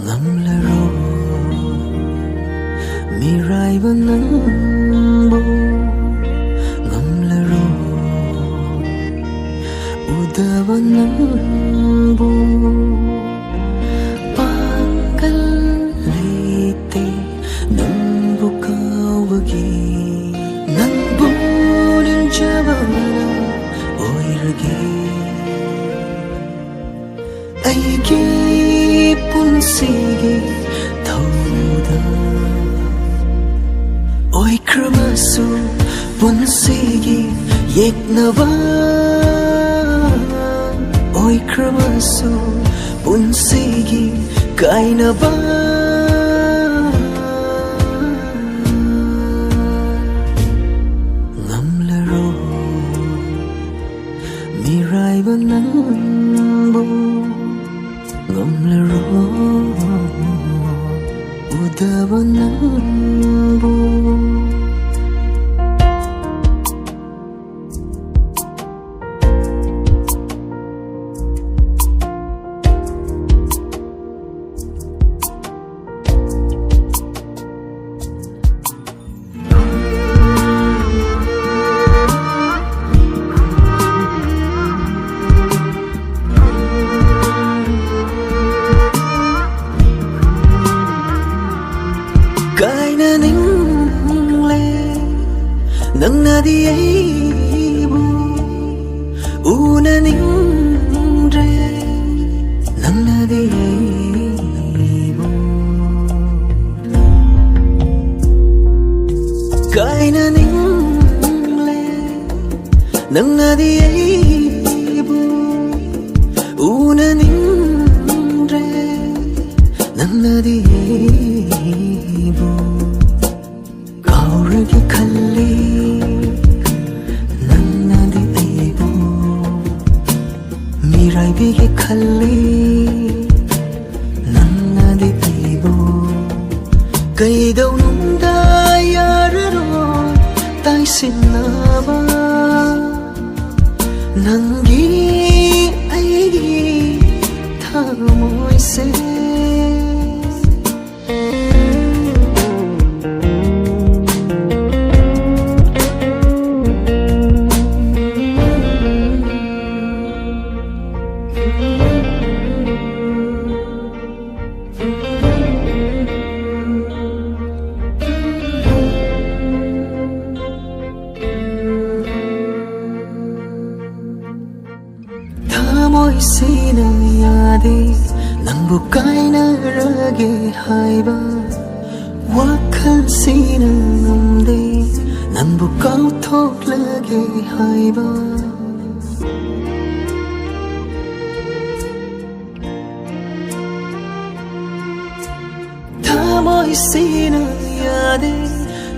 ngắm laro mirai banambo ngắm laro uda banambo pangkal lete nambu kawagi nambu ninjabana oirage aigi punsigi thauda oikramasu punsigi yeknava oikramasu punsigi kainava ngamlaro mirai banambo ngamlaro uda banambo kaina ningle nang nadiaibu una ningre nang nadiaibu kaina ningle nang nadiaibu una ningre nang nadiaibu kaurage khalli nannadi aibu mirai bige khalli nannadi aibu kaidau nunda yararo tai sinnaba nangi aigi thamoi se thamoi sina yade nangbu kainarage haiba wakhal sina ngamde nangbu kauthoklage haiba thamoi sina yade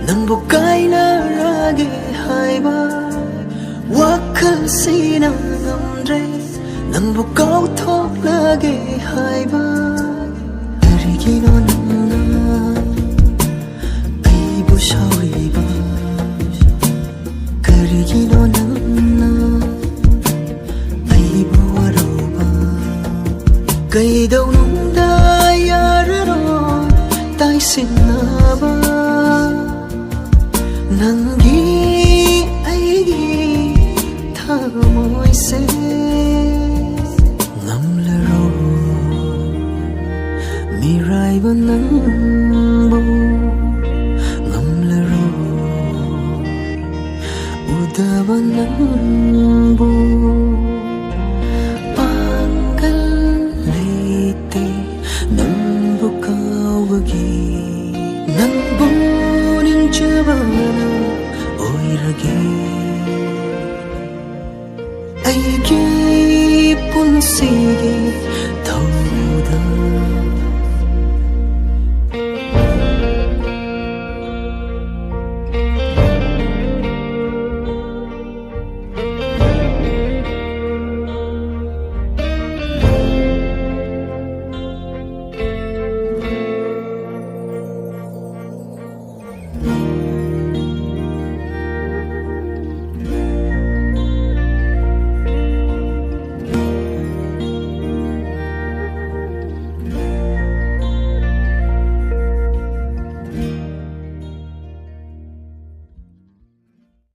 nangbu kainarage haiba wakhal sina ngamde nambu kauthoklage haiba karigino nangna aibu shauriba karigino nangna aibu waroba kaidau nunda yararo tai sinnaba nangi aigi thamoi se ngamlaro mirai banambo ngamlaro uda banambo pangkal lete nambu kawagi nambu ninjabana oirage aigi punsigi